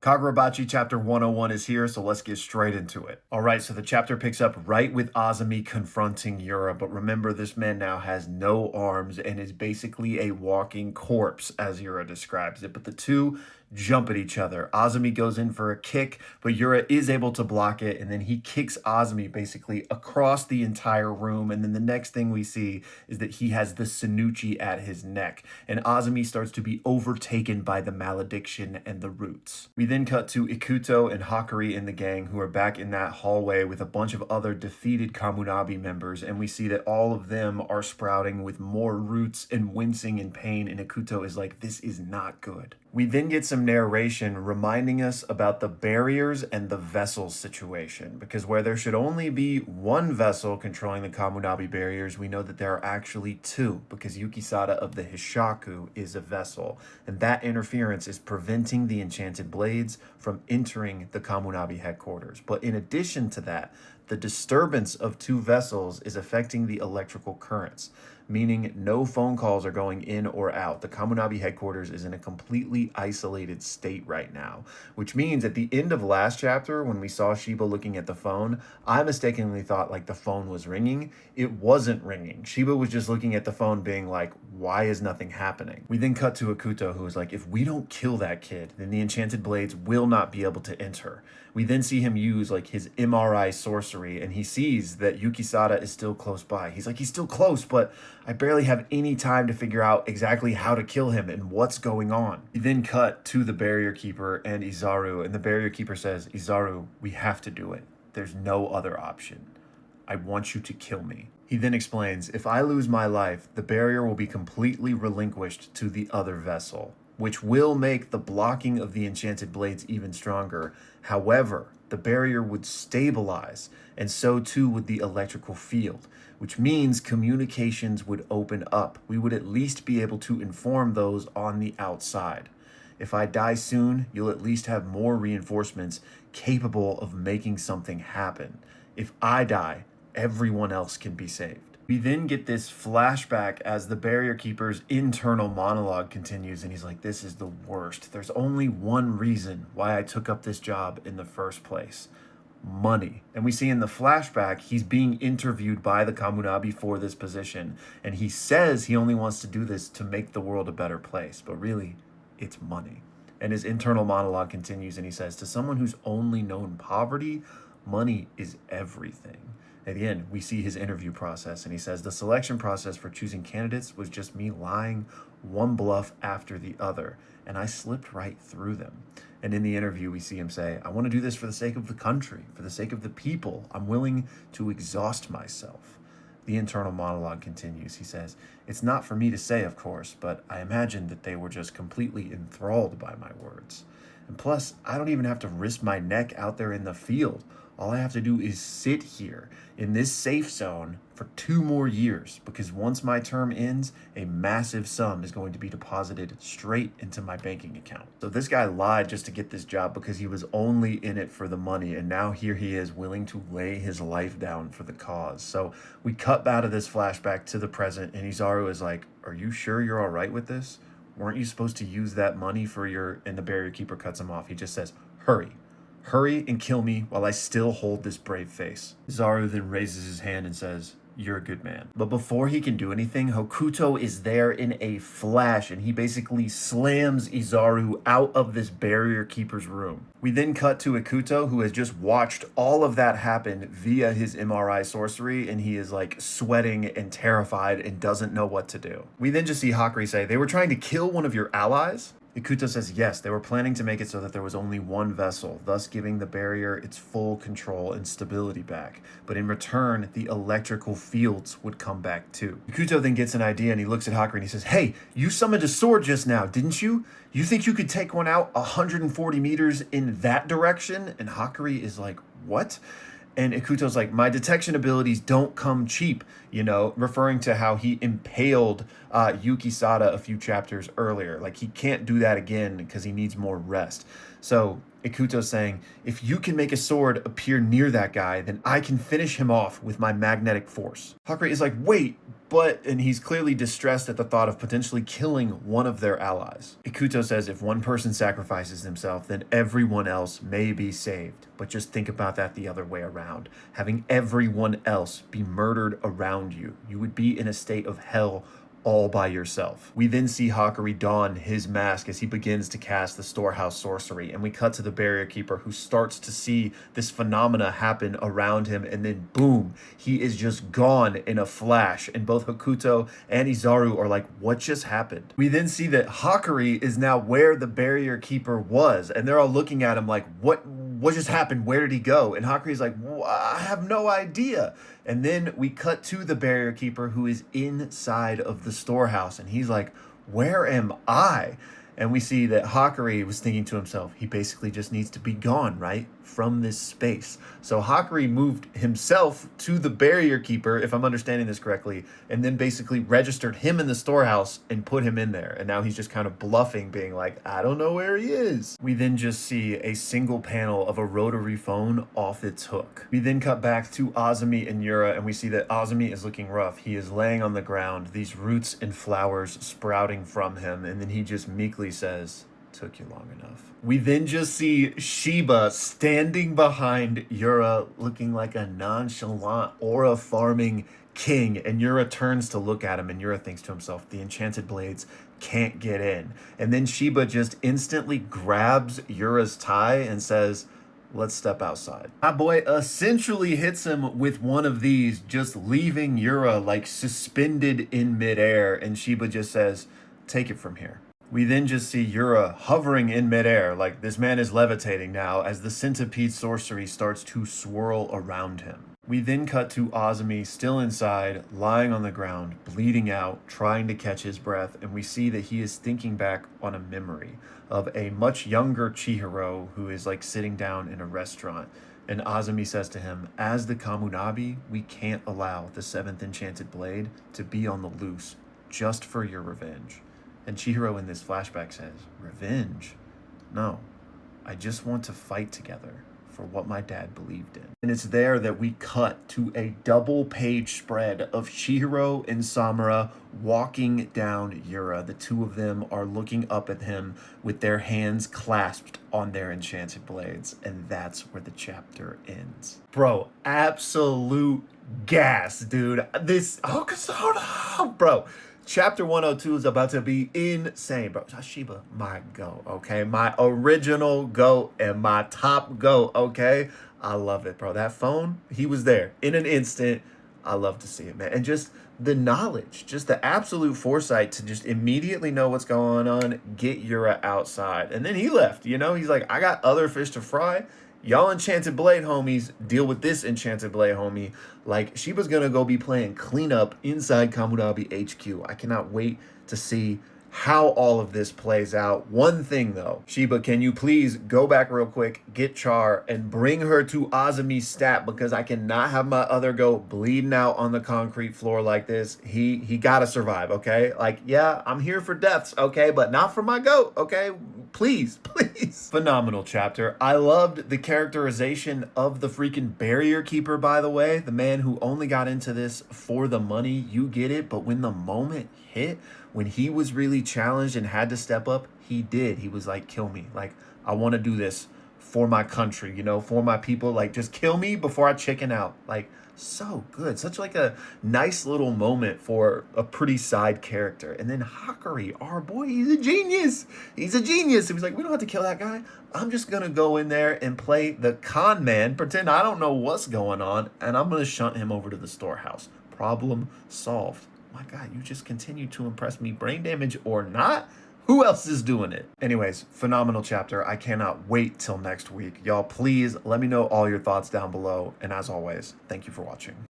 Kagurabachi Chapter 101 is here, so let's get straight into it. Alright, so the chapter picks up right with Azami confronting Yura, but remember this man now has no arms and is basically a walking corpse, as Yura describes it, but the two jump at each other. Azami goes in for a kick, but Yura is able to block it, and then he kicks Azami basically across the entire room, and then the next thing we see is that he has the Sanuchi at his neck, and Azami starts to be overtaken by the malediction and the roots. We then cut to Ikuto and Hakuri in the gang, who are back in that hallway with a bunch of other defeated Kamunabi members, and we see that all of them are sprouting with more roots and wincing in pain, and Ikuto is like, this is not good. We then get some narration reminding us about the barriers and the vessels situation, because where there should only be one vessel controlling the Kamunabi barriers, we know that there are actually two, because Yukisada of the Hishaku is a vessel, and that interference is preventing the enchanted blades from entering the Kamunabi headquarters. But in addition to that, the disturbance of two vessels is affecting the electrical currents, meaning no phone calls are going in or out. The Kamunabi headquarters is in a completely isolated state right now, which means at the end of last chapter, when we saw Shiba looking at the phone, I mistakenly thought like the phone was ringing. It wasn't ringing. Shiba was just looking at the phone being like, why is nothing happening? We then cut to Akuto, who is like, if we don't kill that kid, then the enchanted blades will not be able to enter. We then see him use like his MRI sorcery, and he sees that Yukisada is still close by. He's like, he's still close, but I barely have any time to figure out exactly how to kill him and what's going on. We then cut to the barrier keeper and Izaru, and the barrier keeper says, Izaru, we have to do it. There's no other option. I want you to kill me. He then explains, if I lose my life, the barrier will be completely relinquished to the other vessel, which will make the blocking of the enchanted blades even stronger. However, the barrier would stabilize, and so too would the electrical field, which means communications would open up. We would at least be able to inform those on the outside. If I die soon, you'll at least have more reinforcements capable of making something happen. If I die, everyone else can be saved. We then get this flashback as the barrier keeper's internal monologue continues, and he's like, this is the worst. There's only one reason why I took up this job in the first place. Money. And we see in the flashback, he's being interviewed by the Kamunabi for this position, and he says he only wants to do this to make the world a better place, but really, it's money. And his internal monologue continues, and he says, to someone who's only known poverty, money is everything. At the end, we see his interview process, and he says, the selection process for choosing candidates was just me lying one bluff after the other, and I slipped right through them. And in the interview, we see him say, I want to do this for the sake of the country, for the sake of the people. I'm willing to exhaust myself. The internal monologue continues. He says, it's not for me to say, of course, but I imagine that they were just completely enthralled by my words. And plus, I don't even have to risk my neck out there in the field. All I have to do is sit here in this safe zone for 2 more years, because once my term ends, a massive sum is going to be deposited straight into my banking account. So this guy lied just to get this job because he was only in it for the money, and now here he is willing to lay his life down for the cause. So we cut out of this flashback to the present, and Izaru is like, are you sure you're all right with this? Weren't you supposed to use that money for your... And the barrier keeper cuts him off. He just says, hurry. Hurry and kill me while I still hold this brave face. Zaru then raises his hand and says, you're a good man. But before he can do anything, Hokuto is there in a flash, and he basically slams Izaru out of this barrier keeper's room. We then cut to Ikuto, who has just watched all of that happen via his MRI sorcery, and he is like sweating and terrified and doesn't know what to do. We then just see Hakuri say, they were trying to kill one of your allies? Ikuto says yes, they were planning to make it so that there was only one vessel, thus giving the barrier its full control and stability back. But in return, the electrical fields would come back too. Ikuto then gets an idea, and he looks at Hakuri and he says, hey, you summoned a sword just now, didn't you? You think you could take one out 140 meters in that direction? And Hakuri is like, what? And Ikuto's like, my detection abilities don't come cheap, you know, referring to how he impaled Yukisada a few chapters earlier. Like, he can't do that again because he needs more rest. So Ikuto's saying, if you can make a sword appear near that guy, then I can finish him off with my magnetic force. Hakuri is like, wait, but, and he's clearly distressed at the thought of potentially killing one of their allies. Ikuto says if one person sacrifices himself, then everyone else may be saved. But just think about that the other way around. Having everyone else be murdered around you, you would be in a state of hell all by yourself. We then see Hakuri don his mask as he begins to cast the storehouse sorcery, and we cut to the barrier keeper who starts to see this phenomena happen around him, and then boom, he is just gone in a flash, and both Hakuto and Izaru are like, what just happened? We then see that Hakuri is now where the barrier keeper was, and they're all looking at him like, what just happened? Where did he go? And Hakuri's like, I have no idea. And then we cut to the barrier keeper who is inside of the storehouse. And he's like, where am I? And we see that Hakuri was thinking to himself, he basically just needs to be gone, right? From this space. So Hakuri moved himself to the barrier keeper, if I'm understanding this correctly, and then basically registered him in the storehouse and put him in there. And now he's just kind of bluffing, being like, I don't know where he is. We then just see a single panel of a rotary phone off its hook. We then cut back to Azumi and Yura, and we see that Azumi is looking rough. He is laying on the ground, these roots and flowers sprouting from him, and then he just meekly says, took you long enough. We then just see Shiba standing behind Yura looking like a nonchalant aura farming king, and Yura turns to look at him, and Yura thinks to himself, the enchanted blades can't get in. And then Shiba just instantly grabs Yura's tie and says, let's step outside. My boy essentially hits him with one of these, just leaving Yura like suspended in midair, and Shiba just says, take it from here. We then just see Yura hovering in midair, like this man is levitating now as the centipede sorcery starts to swirl around him. We then cut to Azumi still inside, lying on the ground, bleeding out, trying to catch his breath, and we see that he is thinking back on a memory of a much younger Chihiro who is like sitting down in a restaurant. And Azumi says to him, as the Kamunabi, we can't allow the 7th enchanted blade to be on the loose just for your revenge. And Chihiro in this flashback says, revenge? No, I just want to fight together for what my dad believed in. And it's there that we cut to a double page spread of Chihiro and Samura walking down Yura. The two of them are looking up at him with their hands clasped on their enchanted blades. And that's where the chapter ends. Bro, absolute gas, dude. Bro. Chapter 102 is about to be insane, bro. Shiba, my goat, okay? My original goat and my top goat, okay? I love it, bro. That phone, he was there in an instant. I love to see it, man. And just the knowledge, just the absolute foresight to just immediately know what's going on, get Yura outside. And then he left, you know? He's like, I got other fish to fry. Y'all enchanted blade homies, deal with this enchanted blade homie. Like, Shiba's gonna go be playing cleanup inside Kamunabi HQ. I cannot wait to see how all of this plays out. One thing though, Shiba, can you please go back real quick, get Char, and bring her to Azumi's stat, because I cannot have my other goat bleeding out on the concrete floor like this. He gotta survive, okay? Like, yeah, I'm here for deaths, okay? But not for my goat, okay? Please, please. Phenomenal chapter. I loved the characterization of the freaking barrier keeper, by the way. The man who only got into this for the money, you get it. But when the moment hit, when he was really challenged and had to step up, he did. He was like, kill me. Like, I want to do this for my country, you know, for my people. Like, just kill me before I chicken out. Like, so good. Such like a nice little moment for a pretty side character. And then Hakuri, our boy, he's a genius. He's a genius. He was like, we don't have to kill that guy. I'm just going to go in there and play the con man, pretend I don't know what's going on, and I'm going to shunt him over to the storehouse. Problem solved. My God, you just continue to impress me, brain damage or not. Who else is doing it? Anyways, phenomenal chapter. I cannot wait till next week. Y'all, please let me know all your thoughts down below. And as always, thank you for watching.